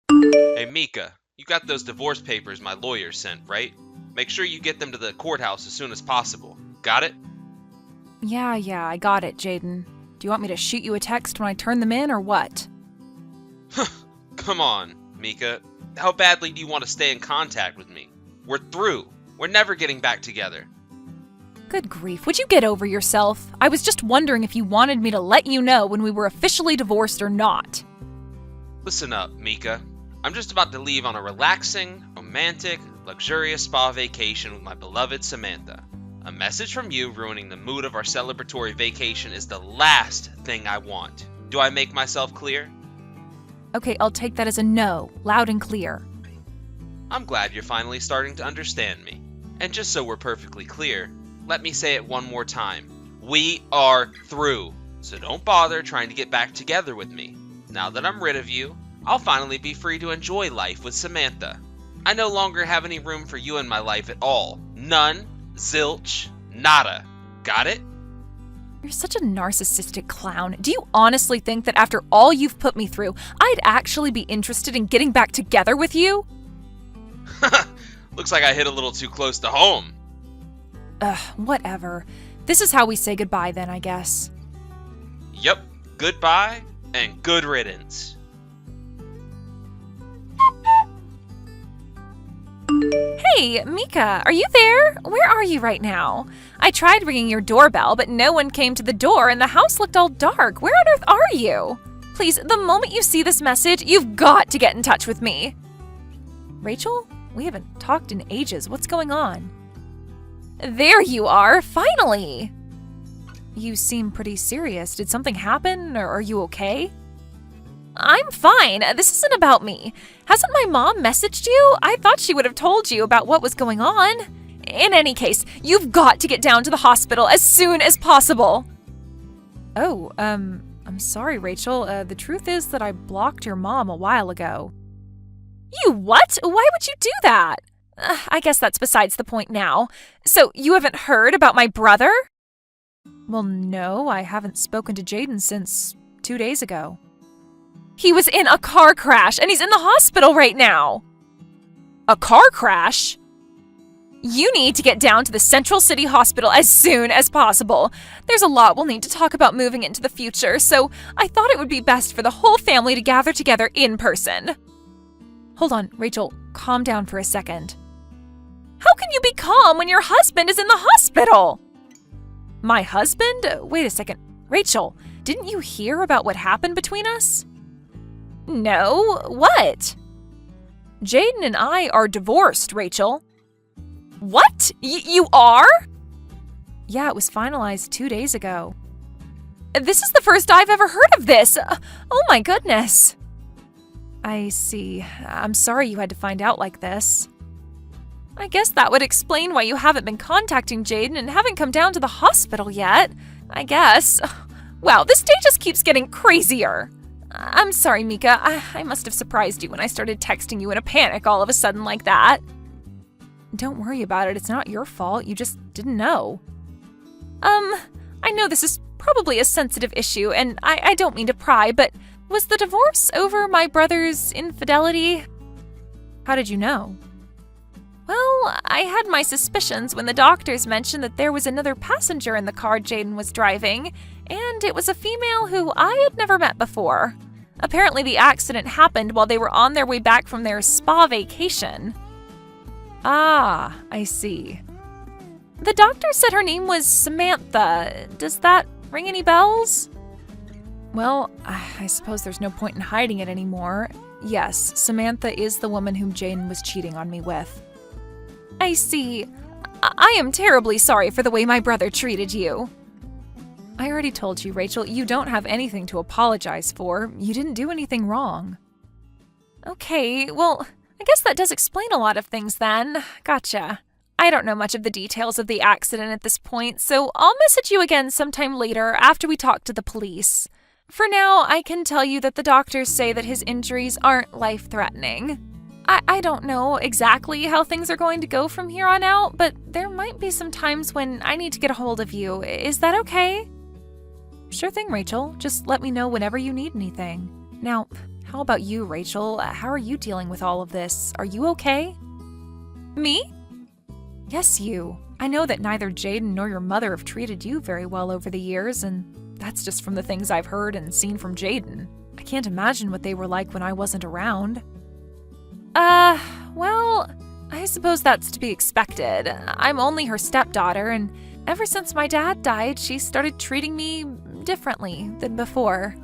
Hey Mika, you got those divorce papers my lawyer sent, right? Make sure you get them to the courthouse as soon as possible. Got it? Yeah, I got it, Jaden. Do you want me to shoot you a text when I turn them in, or what? Come on, Mika. How badly do you want to stay in contact with me? We're through. We're never getting back together. Good grief, would you get over yourself? I was just wondering if you wanted me to let you know when we were officially divorced or not. Listen up, Mika. I'm just about to leave on a relaxing, romantic, luxurious spa vacation with my beloved Samantha. A message from you ruining the mood of our celebratory vacation is the last thing I want. Do I make myself clear? Okay, I'll take that as a no, loud and clear. I'm glad you're finally starting to understand me. And just so we're perfectly clear, let me say it one more time. We are through, so don't bother trying to get back together with me. Now that I'm rid of you, I'll finally be free to enjoy life with Samantha. I no longer have any room for you in my life at all. None, zilch, nada. Got it? You're such a narcissistic clown. Do you honestly think that after all you've put me through, I'd actually be interested in getting back together with you? Looks like I hit a little too close to home. Whatever. This is how we say goodbye then, I guess. Yep, goodbye and good riddance. Hey, Mika, are you there? Where are you right now? I tried ringing your doorbell, but no one came to the door and the house looked all dark. Where on earth are you? Please, the moment you see this message, you've got to get in touch with me. Rachel? We haven't talked in ages. What's going on? There you are, finally! You seem pretty serious. Did something happen, or are you okay? I'm fine. This isn't about me. Hasn't my mom messaged you? I thought she would have told you about what was going on. In any case, you've got to get down to the hospital as soon as possible. Oh, I'm sorry, Rachel. The truth is that I blocked your mom a while ago. You what? Why would you do that? I guess that's besides the point now. So, you haven't heard about my brother? Well, no, I haven't spoken to Jaden since 2 days ago. He was in a car crash, and he's in the hospital right now. A car crash? You need to get down to the Central City Hospital as soon as possible. There's a lot we'll need to talk about moving into the future, so I thought it would be best for the whole family to gather together in person. Hold on, Rachel, calm down for a second. How can you be calm when your husband is in the hospital? My husband? Wait a second. Rachel, didn't you hear about what happened between us? No, what? Jaden and I are divorced, Rachel. What? You are? Yeah, it was finalized 2 days ago. This is the first I've ever heard of this. Oh my goodness. I see. I'm sorry you had to find out like this. I guess that would explain why you haven't been contacting Jaden and haven't come down to the hospital yet. I guess. Wow, this day just keeps getting crazier. I'm sorry, Mika. I must have surprised you when I started texting you in a panic all of a sudden like that. Don't worry about it. It's not your fault. You just didn't know. I know this is probably a sensitive issue, and I don't mean to pry, but was the divorce over my brother's infidelity? How did you know? Well, I had my suspicions when the doctors mentioned that there was another passenger in the car Jaden was driving, and it was a female who I had never met before. Apparently the accident happened while they were on their way back from their spa vacation. Ah, I see. The doctor said her name was Samantha. Does that ring any bells? Well, I suppose there's no point in hiding it anymore. Yes, Samantha is the woman whom Jaden was cheating on me with. I see. I am terribly sorry for the way my brother treated you. I already told you, Rachel, you don't have anything to apologize for. You didn't do anything wrong. Okay, well, I guess that does explain a lot of things then. Gotcha. I don't know much of the details of the accident at this point, so I'll message you again sometime later after we talk to the police. For now, I can tell you that the doctors say that his injuries aren't life-threatening. I don't know exactly how things are going to go from here on out, but there might be some times when I need to get a hold of you. Is that okay? Sure thing, Rachel. Just let me know whenever you need anything. Now, how How about you, Rachel? How are you dealing with all of this? Are you okay? Me? Yes, you. I know that neither Jaden nor your mother have treated you very well over the years, and that's just from the things I've heard and seen from Jaden. I can't imagine what they were like when I wasn't around. Well, I suppose that's to be expected. I'm only her stepdaughter, and ever since my dad died, she started treating me differently than before.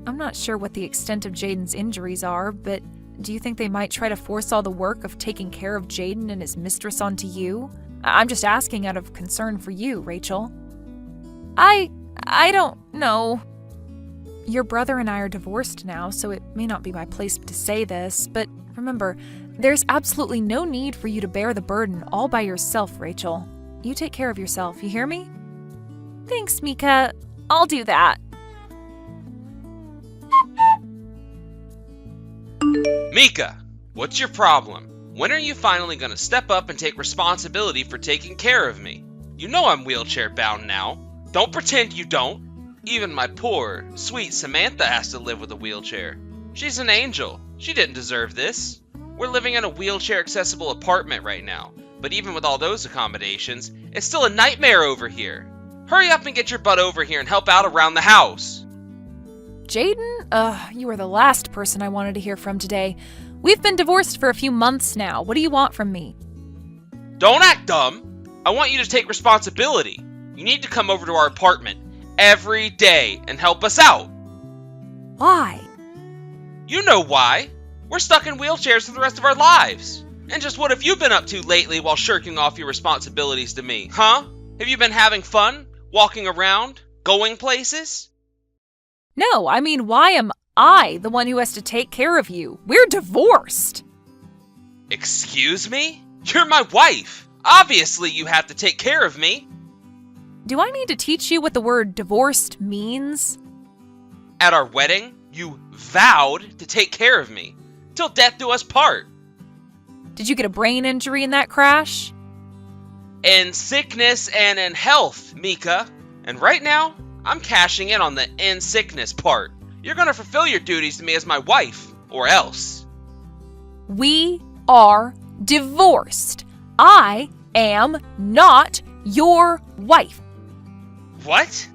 I'm not sure what the extent of Jaden's injuries are, but do you think they might try to force all the work of taking care of Jaden and his mistress onto you? I'm just asking out of concern for you, Rachel. I don't know. Your brother and I are divorced now, so it may not be my place to say this, but remember, there's absolutely no need for you to bear the burden all by yourself, Rachel. You take care of yourself, you hear me? Thanks, Mika. I'll do that. Mika, what's your problem? When are you finally gonna step up and take responsibility for taking care of me? You know I'm wheelchair bound now. Don't pretend you don't. Even my poor, sweet Samantha has to live with a wheelchair. She's an angel. She didn't deserve this. We're living in a wheelchair-accessible apartment right now, but even with all those accommodations, it's still a nightmare over here. Hurry up and get your butt over here and help out around the house. Jaden, you are the last person I wanted to hear from today. We've been divorced for a few months now. What do you want from me? Don't act dumb. I want you to take responsibility. You need to come over to our apartment every day and help us out. Why? You know why. We're stuck in wheelchairs for the rest of our lives. And just what have you been up to lately while shirking off your responsibilities to me, huh? Have you been having fun? Walking around? Going places? No, I mean, why am I the one who has to take care of you? We're divorced. Excuse me? You're my wife. Obviously you have to take care of me. Do I need to teach you what the word divorced means? At our wedding, you vowed to take care of me. Till death do us part. Did you get a brain injury in that crash? In sickness and in health, Mika. And right now, I'm cashing in on the in sickness part. You're gonna fulfill your duties to me as my wife, or else. We are divorced. I am not your wife. What?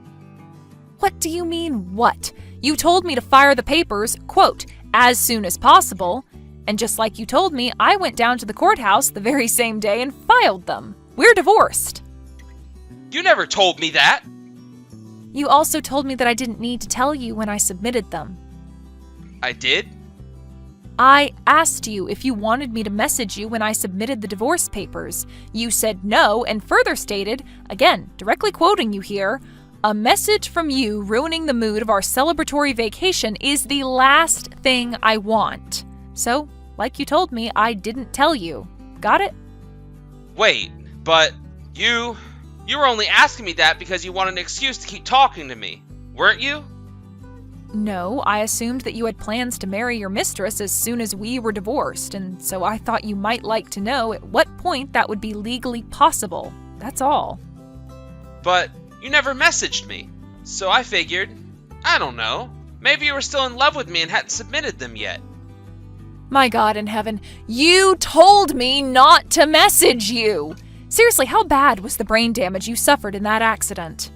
What do you mean, what? You told me to fire the papers, quote, as soon as possible. And just like you told me, I went down to the courthouse the very same day and filed them. We're divorced. You never told me that. You also told me that I didn't need to tell you when I submitted them. I did? I asked you if you wanted me to message you when I submitted the divorce papers. You said no and further stated, again, directly quoting you here, a message from you ruining the mood of our celebratory vacation is the last thing I want. So, like you told me, I didn't tell you. Got it? Wait, but you were only asking me that because you wanted an excuse to keep talking to me, weren't you? No, I assumed that you had plans to marry your mistress as soon as we were divorced, and so I thought you might like to know at what point that would be legally possible. That's all. But you never messaged me, so I figured, I don't know, maybe you were still in love with me and hadn't submitted them yet. My God in heaven, you told me not to message you! Seriously, how bad was the brain damage you suffered in that accident?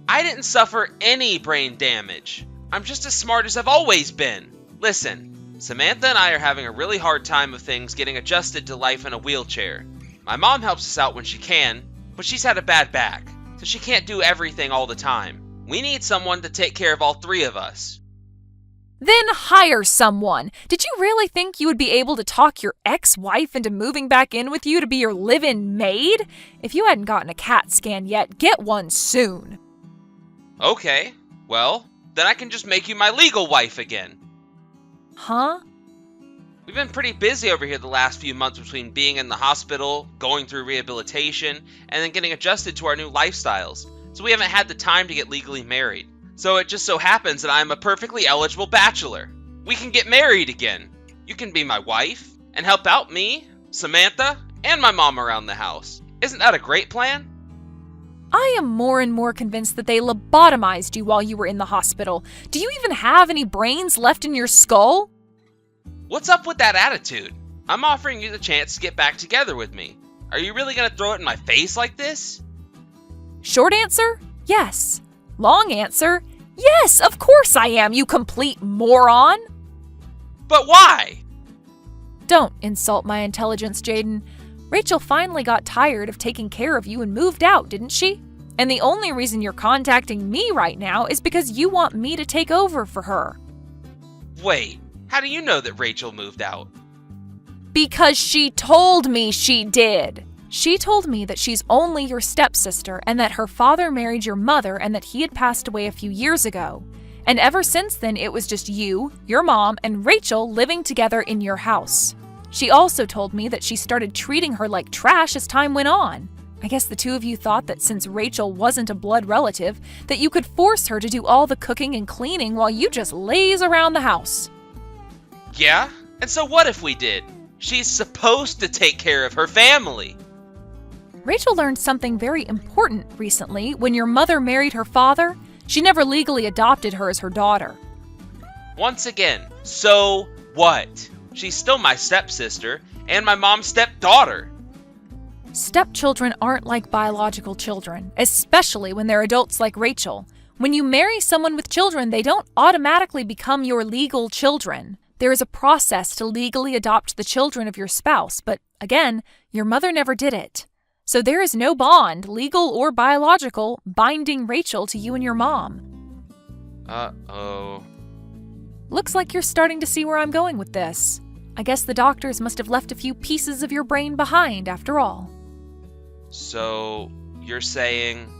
I didn't suffer any brain damage. I'm just as smart as I've always been. Listen, Samantha and I are having a really hard time of things getting adjusted to life in a wheelchair. My mom helps us out when she can, but she's had a bad back, so she can't do everything all the time. We need someone to take care of all three of us. Then hire someone. Did you really think you would be able to talk your ex-wife into moving back in with you to be your live-in maid? If you hadn't gotten a CAT scan yet, get one soon. Okay, well, then I can just make you my legal wife again. Huh? We've been pretty busy over here the last few months between being in the hospital, going through rehabilitation, and then getting adjusted to our new lifestyles, so we haven't had the time to get legally married. So it just so happens that I'm a perfectly eligible bachelor. We can get married again. You can be my wife and help out me, Samantha, and my mom around the house. Isn't that a great plan? I am more and more convinced that they lobotomized you while you were in the hospital. Do you even have any brains left in your skull? What's up with that attitude? I'm offering you the chance to get back together with me. Are you really gonna throw it in my face like this? Short answer, yes. Long answer, yes, of course I am, you complete moron. But why? Don't insult my intelligence, Jaden. Rachel finally got tired of taking care of you and moved out, didn't she? And the only reason you're contacting me right now is because you want me to take over for her. Wait, how do you know that Rachel moved out? Because she told me she did. She told me that she's only your stepsister and that her father married your mother and that he had passed away a few years ago. And ever since then, it was just you, your mom, and Rachel living together in your house. She also told me that she started treating her like trash as time went on. I guess the two of you thought that since Rachel wasn't a blood relative, that you could force her to do all the cooking and cleaning while you just laze around the house. Yeah? And so what if we did? She's supposed to take care of her family. Rachel learned something very important recently. When your mother married her father, she never legally adopted her as her daughter. Once again, so what? She's still my stepsister and my mom's stepdaughter. Stepchildren aren't like biological children, especially when they're adults like Rachel. When you marry someone with children, they don't automatically become your legal children. There is a process to legally adopt the children of your spouse, but again, your mother never did it. So there is no bond, legal or biological, binding Rachel to you and your mom. Uh-oh. Looks like you're starting to see where I'm going with this. I guess the doctors must have left a few pieces of your brain behind after all. So, you're saying...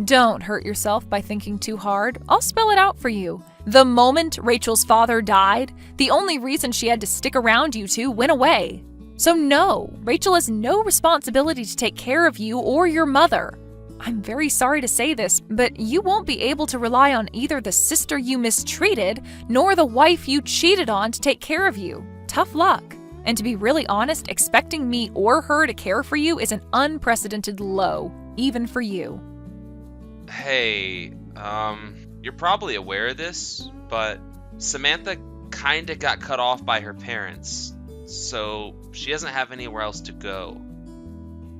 Don't hurt yourself by thinking too hard. I'll spell it out for you. The moment Rachel's father died, the only reason she had to stick around you two went away. So no, Rachel has no responsibility to take care of you or your mother. I'm very sorry to say this, but you won't be able to rely on either the sister you mistreated nor the wife you cheated on to take care of you. Tough luck. And to be really honest, expecting me or her to care for you is an unprecedented low, even for you. Hey, you're probably aware of this, but Samantha kinda got cut off by her parents, so she doesn't have anywhere else to go.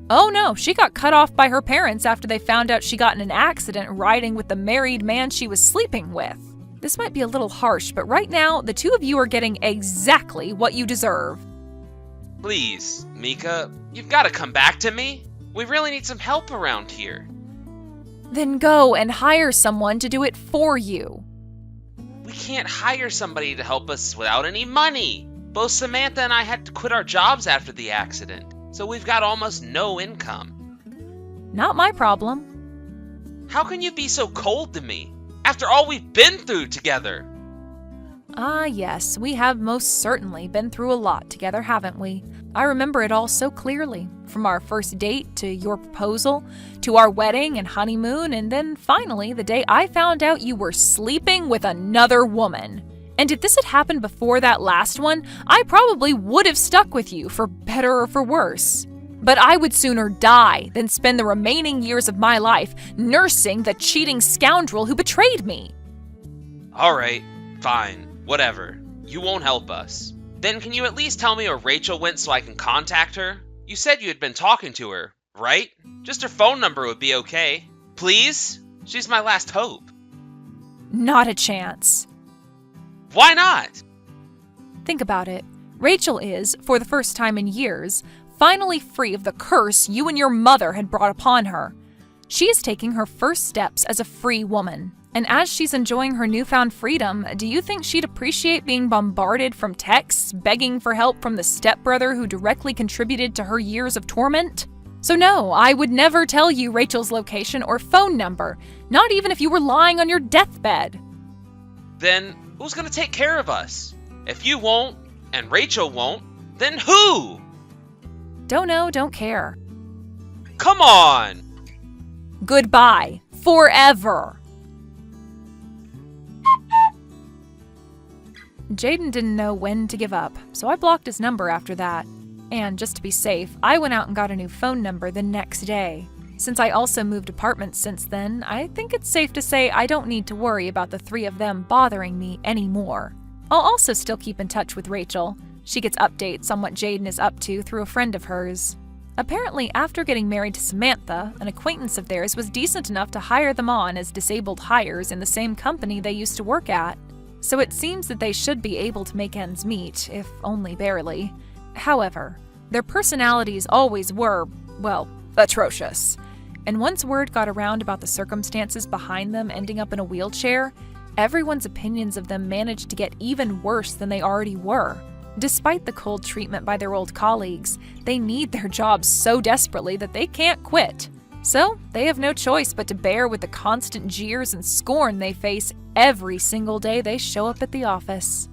Oh no, she got cut off by her parents after they found out she got in an accident riding with the married man she was sleeping with. This might be a little harsh, but right now, the two of you are getting exactly what you deserve. Please, Mika, you've got to come back to me. We really need some help around here. Then go and hire someone to do it for you. We can't hire somebody to help us without any money. Both Samantha and I had to quit our jobs after the accident, so we've got almost no income. Not my problem. How can you be so cold to me, after all we've been through together? Ah, yes, we have most certainly been through a lot together, haven't we? I remember it all so clearly, from our first date to your proposal, to our wedding and honeymoon, and then finally the day I found out you were sleeping with another woman. And if this had happened before that last one, I probably would have stuck with you, for better or for worse. But I would sooner die than spend the remaining years of my life nursing the cheating scoundrel who betrayed me. All right, fine, whatever. You won't help us. Then can you at least tell me where Rachel went so I can contact her? You said you had been talking to her, right? Just her phone number would be okay. Please? She's my last hope. Not a chance. Why not? Think about it. Rachel is, for the first time in years, finally free of the curse you and your mother had brought upon her. She is taking her first steps as a free woman. And as she's enjoying her newfound freedom, do you think she'd appreciate being bombarded from texts, begging for help from the stepbrother who directly contributed to her years of torment? So no, I would never tell you Rachel's location or phone number, not even if you were lying on your deathbed. Then who's gonna take care of us? If you won't, and Rachel won't, then who? Don't know, don't care. Come on! Goodbye. Forever. Jaden didn't know when to give up, so I blocked his number after that. And just to be safe, I went out and got a new phone number the next day. Since I also moved apartments since then, I think it's safe to say I don't need to worry about the three of them bothering me anymore. I'll also still keep in touch with Rachel. She gets updates on what Jaden is up to through a friend of hers. Apparently, after getting married to Samantha, an acquaintance of theirs was decent enough to hire them on as disabled hires in the same company they used to work at. So it seems that they should be able to make ends meet, if only barely. However, their personalities always were, well, atrocious. And once word got around about the circumstances behind them ending up in a wheelchair, everyone's opinions of them managed to get even worse than they already were. Despite the cold treatment by their old colleagues, they need their jobs so desperately that they can't quit. So, they have no choice but to bear with the constant jeers and scorn they face every single day they show up at the office.